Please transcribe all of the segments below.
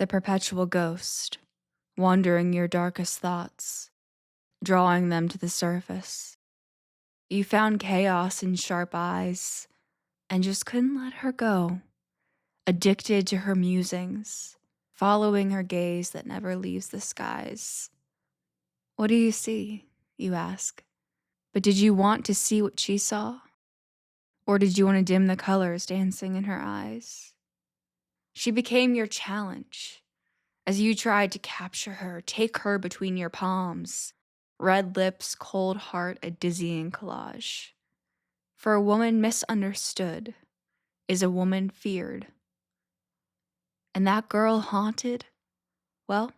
the perpetual ghost, wandering your darkest thoughts, drawing them to the surface. You found chaos in sharp eyes and just couldn't let her go, addicted to her musings, following her gaze that never leaves the skies. What do you see? You ask. But did you want to see what she saw? Or did you want to dim the colors dancing in her eyes? She became your challenge as you tried to capture her, take her between your palms, red lips, cold heart, a dizzying collage. For a woman misunderstood is a woman feared. And that girl haunted, well,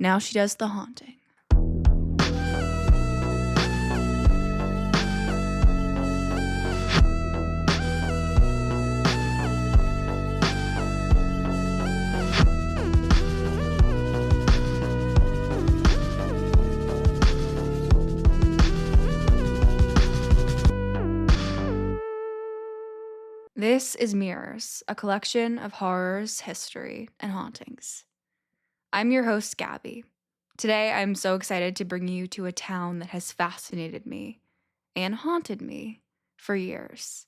now she does the haunting. This is Mirrors, a collection of horrors, history, and hauntings. I'm your host, Gabby. Today, I'm so excited to bring you to a town that has fascinated me and haunted me for years.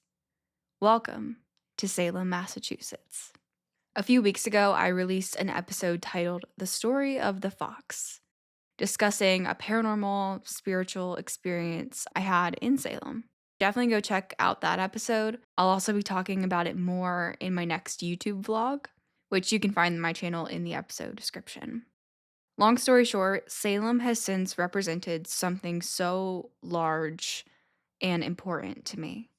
Welcome to Salem, Massachusetts. A few weeks ago, I released an episode titled The Story of the Fox, discussing a paranormal, spiritual experience I had in Salem. Definitely go check out that episode. I'll also be talking about it more in my next YouTube vlog, which you can find on my channel in the episode description. Long story short, Salem has since represented something so large and important to me.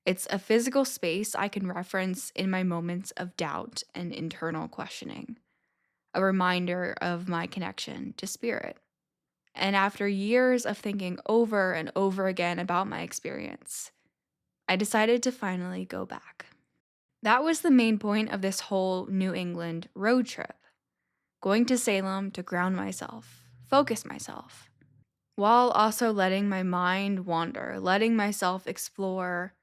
It's a physical space I can reference in my moments of doubt and internal questioning, a reminder of my connection to spirit. And after years of thinking over and over again about my experience, I decided to finally go back. That was the main point of this whole New England road trip, going to Salem to ground myself, focus myself, while also letting my mind wander, letting myself explore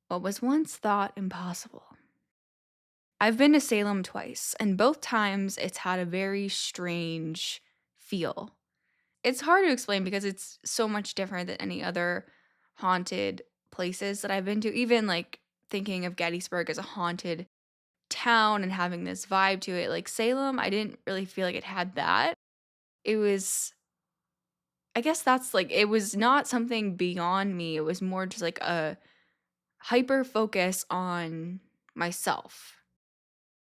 what was once thought impossible. I've been to Salem twice, and both times it's had a very strange feel. It's hard to explain because it's so much different than any other haunted places that I've been to. Even like thinking of Gettysburg as a haunted town and having this vibe to it. Like Salem, I didn't really feel like it had that. It was, I guess that's like, it was not something beyond me. It was more just like a hyper focus on myself.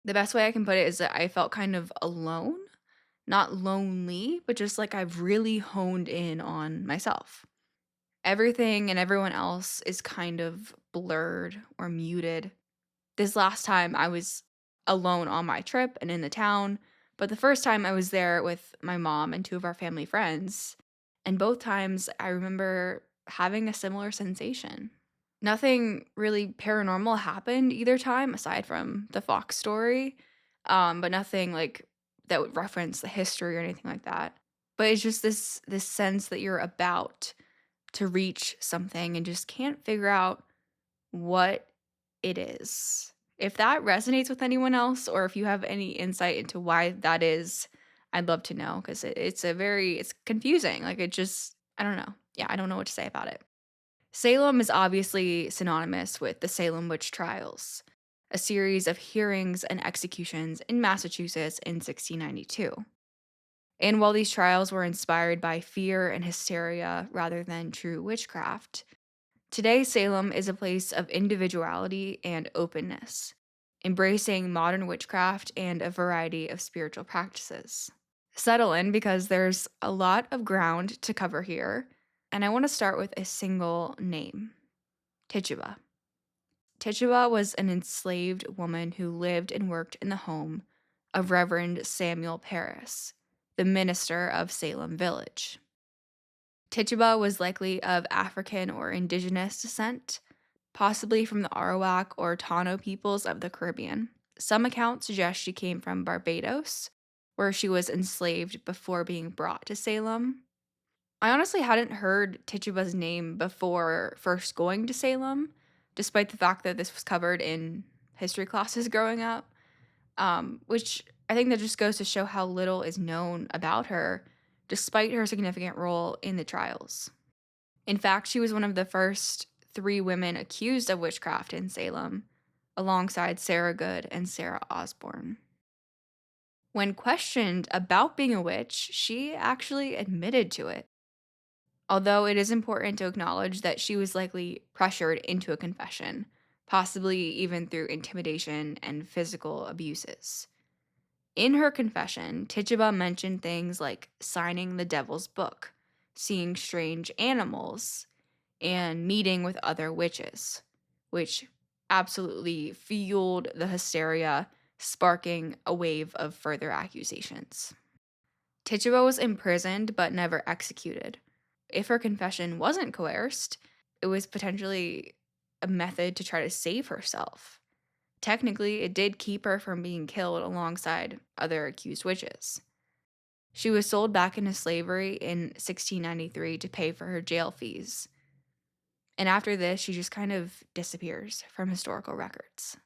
The best way I can put it is that I felt kind of alone. Not lonely, but just like I've really honed in on myself. Everything and everyone else is kind of blurred or muted. This last time I was alone on my trip and in the town, but the first time I was there with my mom and two of our family friends. And both times I remember having a similar sensation. Nothing really paranormal happened either time aside from the Fox story, but nothing like that would reference the history or anything like that. But it's just this sense that you're about to reach something and just can't figure out what it is. If that resonates with anyone else, or if you have any insight into why that is, I'd love to know because it's confusing. Like it just, I don't know. Yeah, I don't know what to say about it. Salem is obviously synonymous with the Salem Witch Trials, a series of hearings and executions in Massachusetts in 1692. And while these trials were inspired by fear and hysteria rather than true witchcraft, today Salem is a place of individuality and openness, embracing modern witchcraft and a variety of spiritual practices. Settle in because there's a lot of ground to cover here, and I want to start with a single name, Tituba. Tituba was an enslaved woman who lived and worked in the home of Reverend Samuel Parris, the minister of Salem Village. Tituba was likely of African or indigenous descent, possibly from the Arawak or Tano peoples of the Caribbean. Some accounts suggest she came from Barbados, where she was enslaved before being brought to Salem. I honestly hadn't heard Tituba's name before first going to Salem, despite the fact that this was covered in history classes growing up, which I think that just goes to show how little is known about her, despite her significant role in the trials. In fact, she was one of the first 3 women accused of witchcraft in Salem, alongside Sarah Good and Sarah Osborne. When questioned about being a witch, she actually admitted to it. Although it is important to acknowledge that she was likely pressured into a confession, possibly even through intimidation and physical abuses. In her confession, Tituba mentioned things like signing the devil's book, seeing strange animals, and meeting with other witches, which absolutely fueled the hysteria, sparking a wave of further accusations. Tituba was imprisoned but never executed. If her confession wasn't coerced, it was potentially a method to try to save herself. Technically, it did keep her from being killed alongside other accused witches. She was sold back into slavery in 1693 to pay for her jail fees. And after this, she just kind of disappears from historical records.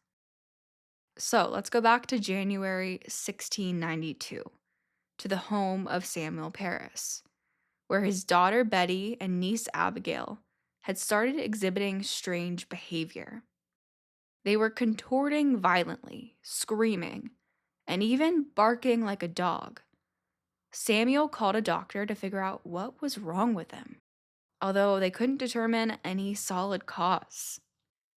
So let's go back to January 1692, to the home of Samuel Parris, where his daughter Betty and niece Abigail had started exhibiting strange behavior. They were contorting violently, screaming, and even barking like a dog. Samuel called a doctor to figure out what was wrong with them, although they couldn't determine any solid cause.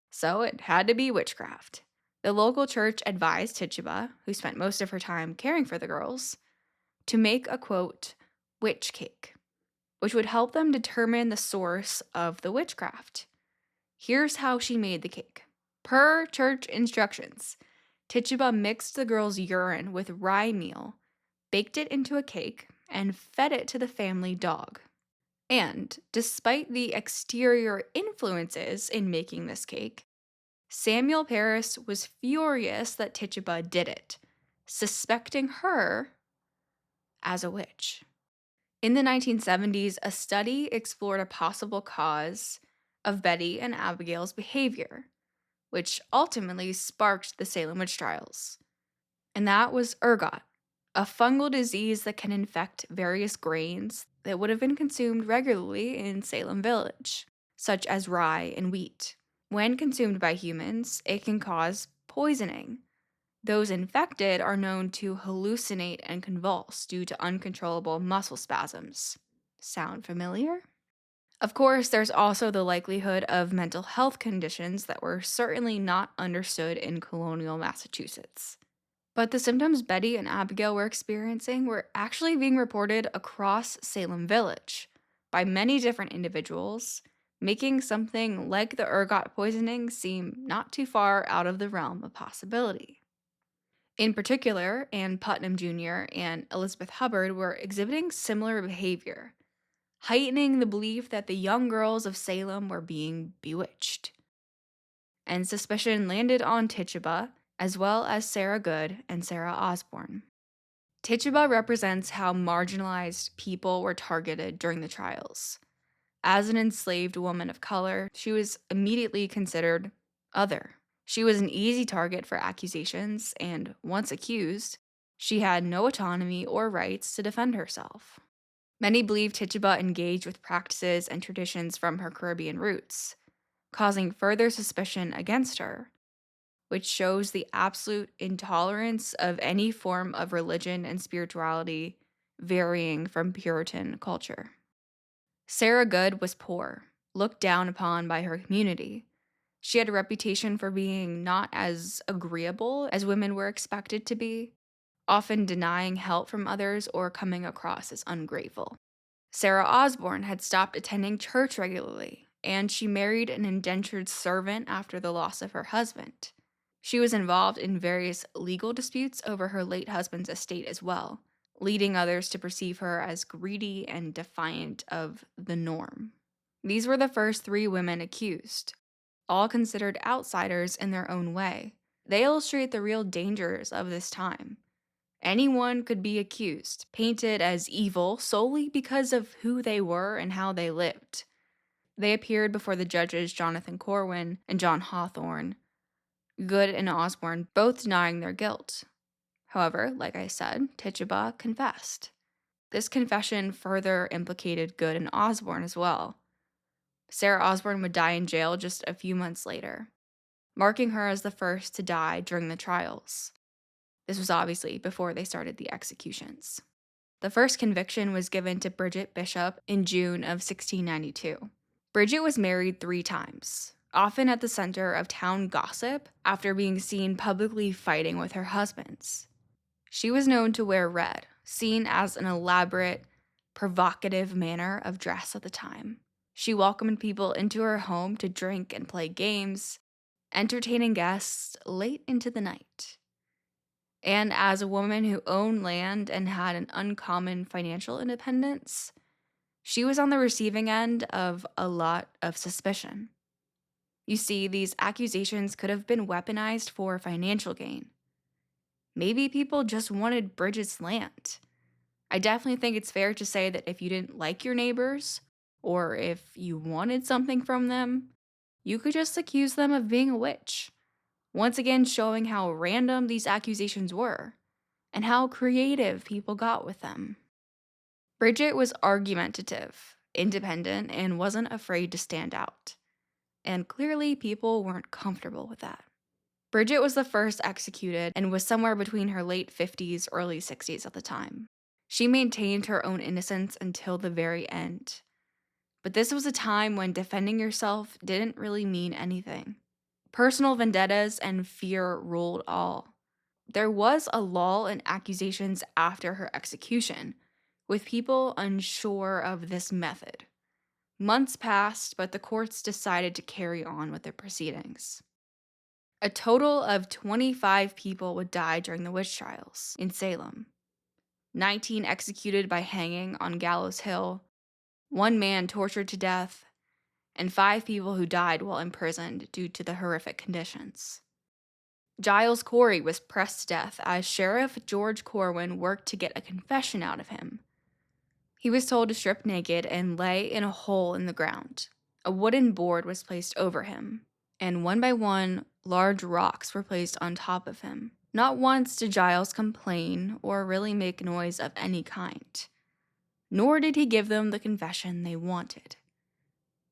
So it had to be witchcraft. The local church advised Tituba, who spent most of her time caring for the girls, to make a quote, witch cake, which would help them determine the source of the witchcraft. Here's how she made the cake. Per church instructions, Tituba mixed the girls' urine with rye meal, baked it into a cake, and fed it to the family dog. And despite the exterior influences in making this cake, Samuel Parris was furious that Tituba did it, suspecting her as a witch. In the 1970s, a study explored a possible cause of Betty and Abigail's behavior, which ultimately sparked the Salem Witch Trials. And that was ergot, a fungal disease that can infect various grains that would have been consumed regularly in Salem Village, such as rye and wheat. When consumed by humans, it can cause poisoning. Those infected are known to hallucinate and convulse due to uncontrollable muscle spasms. Sound familiar? Of course, there's also the likelihood of mental health conditions that were certainly not understood in colonial Massachusetts. But the symptoms Betty and Abigail were experiencing were actually being reported across Salem Village by many different individuals, making something like the ergot poisoning seem not too far out of the realm of possibility. In particular, Ann Putnam Jr. and Elizabeth Hubbard were exhibiting similar behavior, heightening the belief that the young girls of Salem were being bewitched. And suspicion landed on Tituba, as well as Sarah Good and Sarah Osborne. Tituba represents how marginalized people were targeted during the trials. As an enslaved woman of color, she was immediately considered other. She was an easy target for accusations, and once accused, she had no autonomy or rights to defend herself. Many believe Tituba engaged with practices and traditions from her Caribbean roots, causing further suspicion against her, which shows the absolute intolerance of any form of religion and spirituality varying from Puritan culture. Sarah Good was poor, looked down upon by her community. She had a reputation for being not as agreeable as women were expected to be, often denying help from others or coming across as ungrateful. Sarah Osborne had stopped attending church regularly, and she married an indentured servant after the loss of her husband. She was involved in various legal disputes over her late husband's estate as well, leading others to perceive her as greedy and defiant of the norm. These were the first 3 women accused, all considered outsiders in their own way. They illustrate the real dangers of this time. Anyone could be accused, painted as evil solely because of who they were and how they lived. They appeared before the judges Jonathan Corwin and John Hawthorne, Good and Osborne both denying their guilt. However, like I said, Tituba confessed. This confession further implicated Good and Osborne as well. Sarah Osborne would die in jail just a few months later, marking her as the first to die during the trials. This was obviously before they started the executions. The first conviction was given to Bridget Bishop in June of 1692. Bridget was married 3 times, often at the center of town gossip after being seen publicly fighting with her husbands. She was known to wear red, seen as an elaborate, provocative manner of dress at the time. She welcomed people into her home to drink and play games, entertaining guests late into the night. And as a woman who owned land and had an uncommon financial independence, she was on the receiving end of a lot of suspicion. You see, these accusations could have been weaponized for financial gain. Maybe people just wanted Bridget's land. I definitely think it's fair to say that if you didn't like your neighbors, or if you wanted something from them, you could just accuse them of being a witch. Once again, showing how random these accusations were, and how creative people got with them. Bridget was argumentative, independent, and wasn't afraid to stand out. And clearly, people weren't comfortable with that. Bridget was the first executed and was somewhere between her late 50s, early 60s at the time. She maintained her own innocence until the very end. But this was a time when defending yourself didn't really mean anything. Personal vendettas and fear ruled all. There was a lull in accusations after her execution, with people unsure of this method. Months passed, but the courts decided to carry on with their proceedings. A total of 25 people would die during the witch trials in Salem. 19 executed by hanging on Gallows Hill, 1 man tortured to death, and 5 people who died while imprisoned due to the horrific conditions. Giles Corey was pressed to death as Sheriff George Corwin worked to get a confession out of him. He was told to strip naked and lay in a hole in the ground. A wooden board was placed over him, and one by one, large rocks were placed on top of him. Not once did Giles complain or really make noise of any kind, nor did he give them the confession they wanted.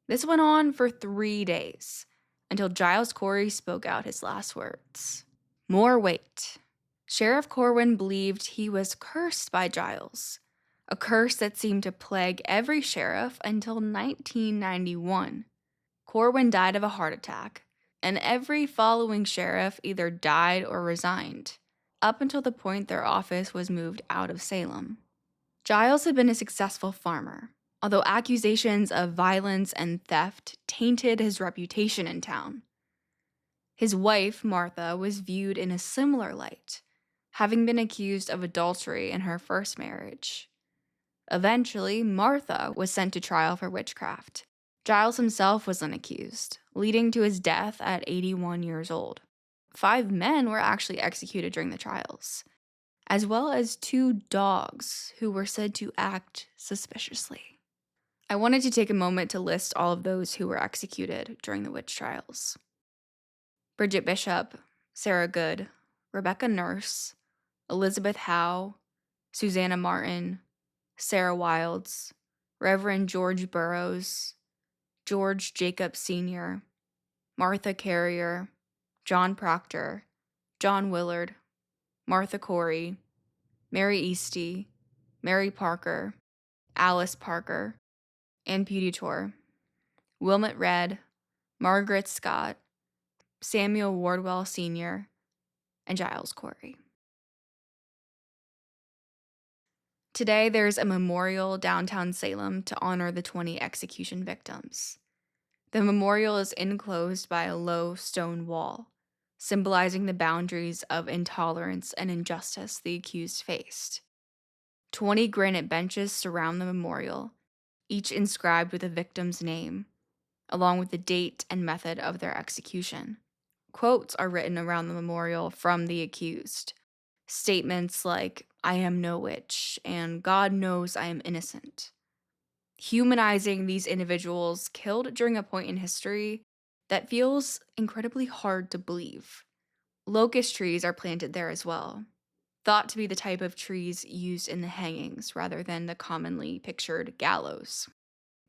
This went on for 3 days, until Giles Corey spoke out his last words. More weight. Sheriff Corwin believed he was cursed by Giles, a curse that seemed to plague every sheriff until 1991. Corwin died of a heart attack, and every following sheriff either died or resigned, up until the point their office was moved out of Salem. Giles had been a successful farmer, although accusations of violence and theft tainted his reputation in town. His wife, Martha, was viewed in a similar light, having been accused of adultery in her first marriage. Eventually, Martha was sent to trial for witchcraft. Giles himself was unaccused, leading to his death at 81 years old. 5 men were actually executed during the trials, as well as 2 dogs who were said to act suspiciously. I wanted to take a moment to list all of those who were executed during the witch trials. Bridget Bishop, Sarah Good, Rebecca Nurse, Elizabeth Howe, Susanna Martin, Sarah Wilds, Reverend George Burroughs, George Jacob Sr., Martha Carrier, John Proctor, John Willard, Martha Corey, Mary Easty, Mary Parker, Alice Parker, Ann Puditor, Wilmot Red, Margaret Scott, Samuel Wardwell Sr., and Giles Corey. Today, there's a memorial downtown Salem to honor the 20 execution victims. The memorial is enclosed by a low stone wall, symbolizing the boundaries of intolerance and injustice the accused faced. 20 granite benches surround the memorial, each inscribed with a victim's name, along with the date and method of their execution. Quotes are written around the memorial from the accused. Statements like, "I am no witch," and "God knows I am innocent," humanizing these individuals killed during a point in history that feels incredibly hard to believe. Locust trees are planted there as well. thought to be the type of trees used in the hangings rather than the commonly pictured gallows.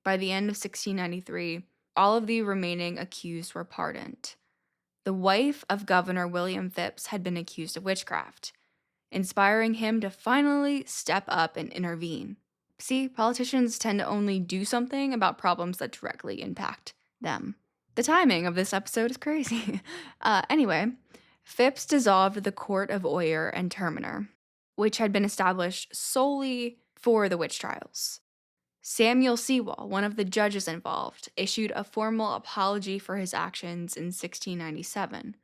By the end of 1693, all of the remaining accused were pardoned. The wife of Governor William Phips had been accused of witchcraft, inspiring him to finally step up and intervene. See, politicians tend to only do something about problems that directly impact them. The timing of this episode is crazy. Anyway, Phips dissolved the Court of Oyer and Terminer, which had been established solely for the witch trials. Samuel Sewall, one of the judges involved, issued a formal apology for his actions in 1697,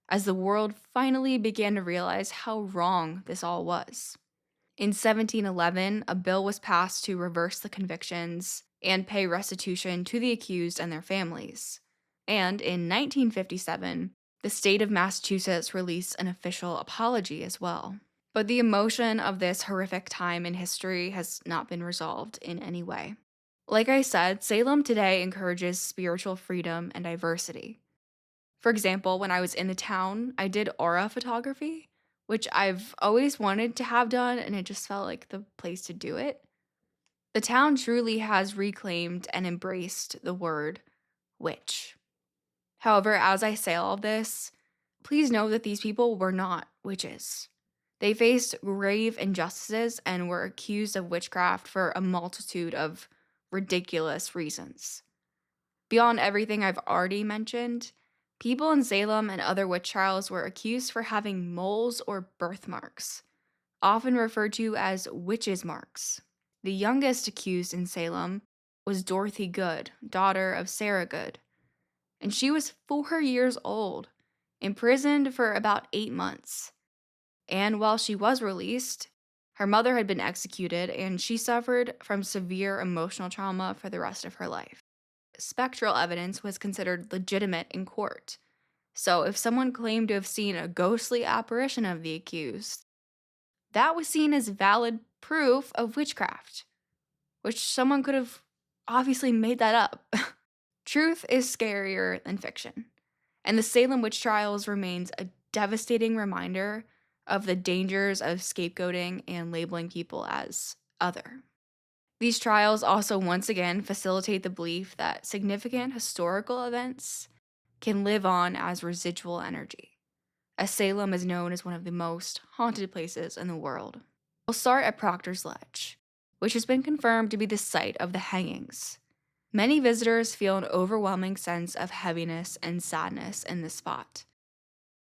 as the world finally began to realize how wrong this all was. In 1711, a bill was passed to reverse the convictions and pay restitution to the accused and their families. And in 1957, the state of Massachusetts released an official apology as well. But the emotion of this horrific time in history has not been resolved in any way. Like I said, Salem today encourages spiritual freedom and diversity. For example, when I was in the town, I did aura photography, which I've always wanted to have done, and it just felt like the place to do it. The town truly has reclaimed and embraced the word witch. However, as I say all of this, please know that these people were not witches. They faced grave injustices and were accused of witchcraft for a multitude of ridiculous reasons. Beyond everything I've already mentioned, people in Salem and other witch trials were accused for having moles or birthmarks, often referred to as witches' marks. The youngest accused in Salem was Dorothy Good, daughter of Sarah Good, and she was 4 years old, imprisoned for about 8 months. And while she was released, her mother had been executed, and she suffered from severe emotional trauma for the rest of her life. Spectral evidence was considered legitimate in court. So if someone claimed to have seen a ghostly apparition of the accused, that was seen as valid proof of witchcraft, which someone could have obviously made that up. Truth is scarier than fiction, and the Salem Witch Trials remains a devastating reminder of the dangers of scapegoating and labeling people as other. These trials also once again facilitate the belief that significant historical events can live on as residual energy, as Salem is known as one of the most haunted places in the world. We'll start at Proctor's Ledge, which has been confirmed to be the site of the hangings. Many visitors feel an overwhelming sense of heaviness and sadness in this spot,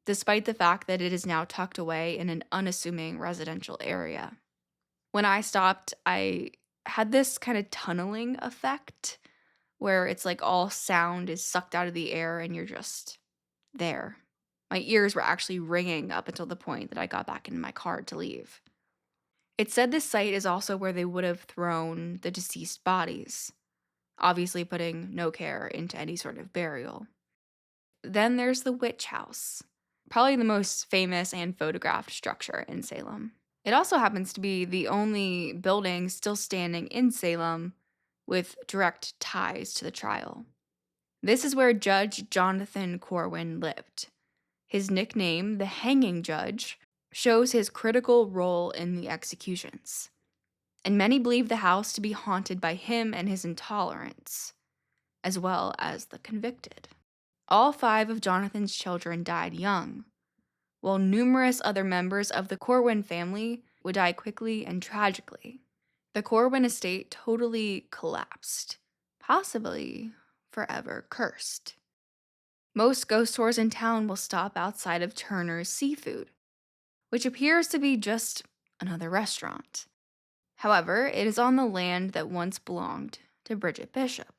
despite the fact that it is now tucked away in an unassuming residential area. When I stopped, I had this kind of tunneling effect where it's like all sound is sucked out of the air and you're just there. My ears were actually ringing up until the point that I got back in my car to leave. It said this site is also where they would have thrown the deceased bodies, obviously putting no care into any sort of burial. Then there's the Witch House, probably the most famous and photographed structure in Salem. It also happens to be the only building still standing in Salem with direct ties to the trial. This is where Judge Jonathan Corwin lived. His nickname, the Hanging Judge, shows his critical role in the executions, and many believe the house to be haunted by him and his intolerance, as well as the convicted. All 5 of Jonathan's children died young, while numerous other members of the Corwin family would die quickly and tragically. The Corwin estate totally collapsed, possibly forever cursed. Most ghost tours in town will stop outside of Turner's Seafood, which appears to be just another restaurant. However, it is on the land that once belonged to Bridget Bishop.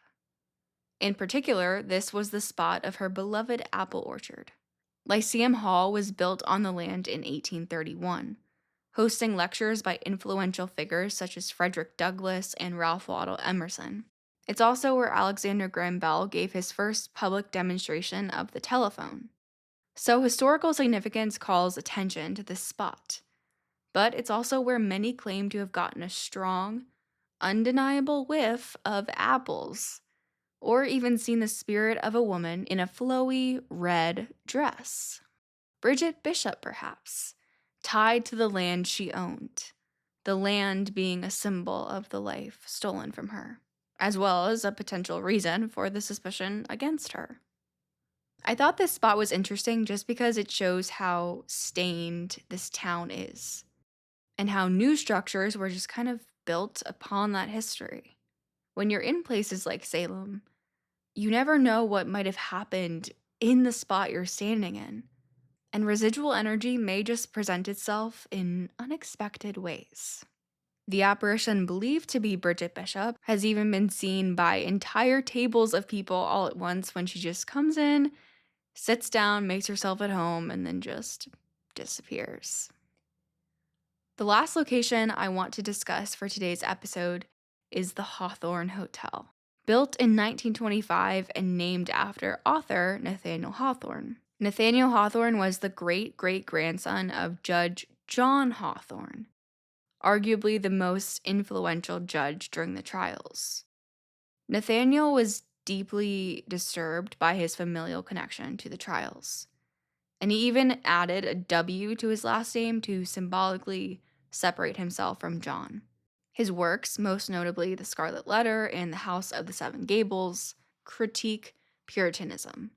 In particular, this was the spot of her beloved apple orchard. Lyceum Hall was built on the land in 1831, hosting lectures by influential figures such as Frederick Douglass and Ralph Waldo Emerson. It's also where Alexander Graham Bell gave his first public demonstration of the telephone. So historical significance calls attention to this spot, but it's also where many claim to have gotten a strong, undeniable whiff of apples, or even seen the spirit of a woman in a flowy red dress. Bridget Bishop, perhaps, tied to the land she owned, the land being a symbol of the life stolen from her, as well as a potential reason for the suspicion against her. I thought this spot was interesting just because it shows how stained this town is, and how new structures were just kind of built upon that history. When you're in places like Salem, you never know what might have happened in the spot you're standing in, and residual energy may just present itself in unexpected ways. The apparition believed to be Bridget Bishop has even been seen by entire tables of people all at once when she just comes in, sits down, makes herself at home, and then just disappears. The last location I want to discuss for today's episode is the Hawthorne Hotel. Built in 1925 and named after author Nathaniel Hawthorne. Nathaniel Hawthorne was the great-great-grandson of Judge John Hawthorne, arguably the most influential judge during the trials. Nathaniel was deeply disturbed by his familial connection to the trials, and he even added a W to his last name to symbolically separate himself from John. His works, most notably The Scarlet Letter and The House of the Seven Gables, critique Puritanism.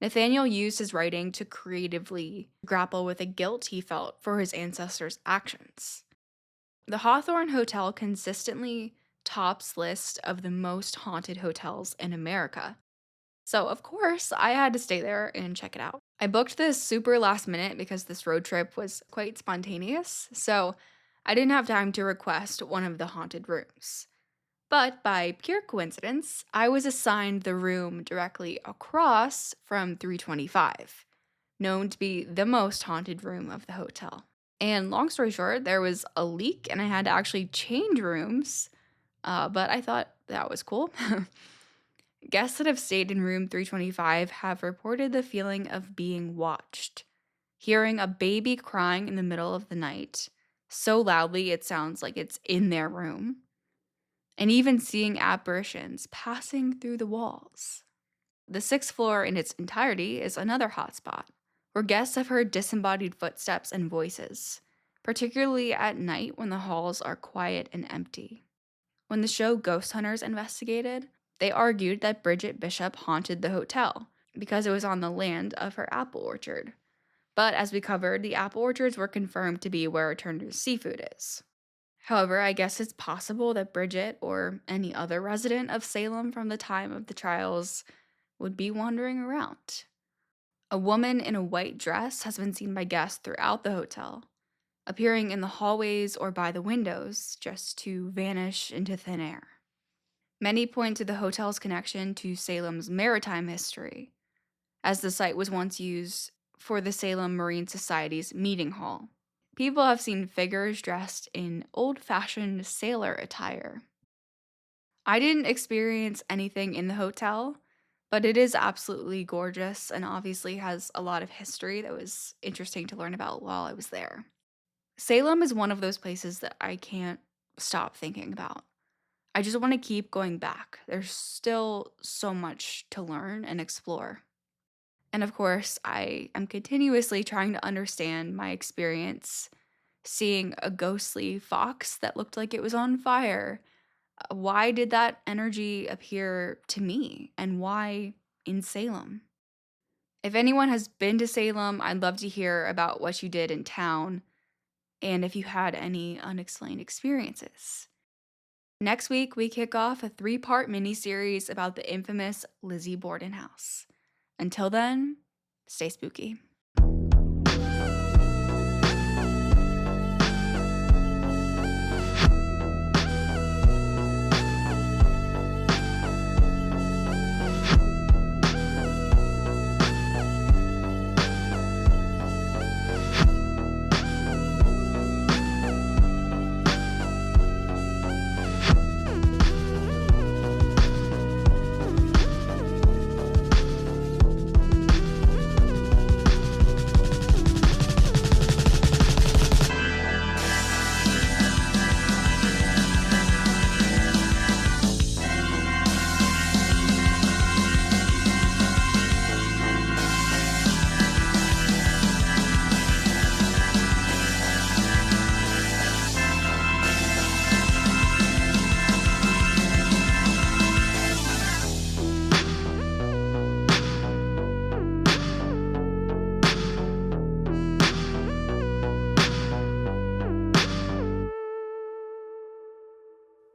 Nathaniel used his writing to creatively grapple with the guilt he felt for his ancestors' actions. The Hawthorne Hotel consistently tops list of the most haunted hotels in America. So, of course, I had to stay there and check it out. I booked this super last minute because this road trip was quite spontaneous, so I didn't have time to request one of the haunted rooms. But by pure coincidence, I was assigned the room directly across from 325, known to be the most haunted room of the hotel. And long story short, there was a leak and I had to actually change rooms, but I thought that was cool. Guests that have stayed in room 325 have reported the feeling of being watched, hearing a baby crying in the middle of the night, so loudly it sounds like it's in their room, and even seeing apparitions passing through the walls. The 6th floor in its entirety is another hotspot, where guests have heard disembodied footsteps and voices, particularly at night when the halls are quiet and empty. When the show Ghost Hunters investigated, they argued that Bridget Bishop haunted the hotel because it was on the land of her apple orchard. But as we covered, the apple orchards were confirmed to be where Turner's Seafood is. However, I guess it's possible that Bridget or any other resident of Salem from the time of the trials would be wandering around. A woman in a white dress has been seen by guests throughout the hotel, appearing in the hallways or by the windows just to vanish into thin air. Many point to the hotel's connection to Salem's maritime history, as the site was once used for the Salem Marine Society's meeting hall. People have seen figures dressed in old-fashioned sailor attire. I didn't experience anything in the hotel, but it is absolutely gorgeous and obviously has a lot of history that was interesting to learn about while I was there. Salem is one of those places that I can't stop thinking about. I just want to keep going back. There's still so much to learn and explore. And of course, I am continuously trying to understand my experience seeing a ghostly fox that looked like it was on fire. Why did that energy appear to me, and why in Salem? If anyone has been to Salem, I'd love to hear about what you did in town and if you had any unexplained experiences. Next week, we kick off a 3-part mini-series about the infamous Lizzie Borden house. Until then, stay spooky.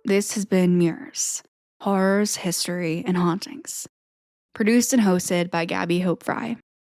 This has been Mirrors, Horrors, History, and Hauntings. Produced and hosted by Gabby Hope Fry.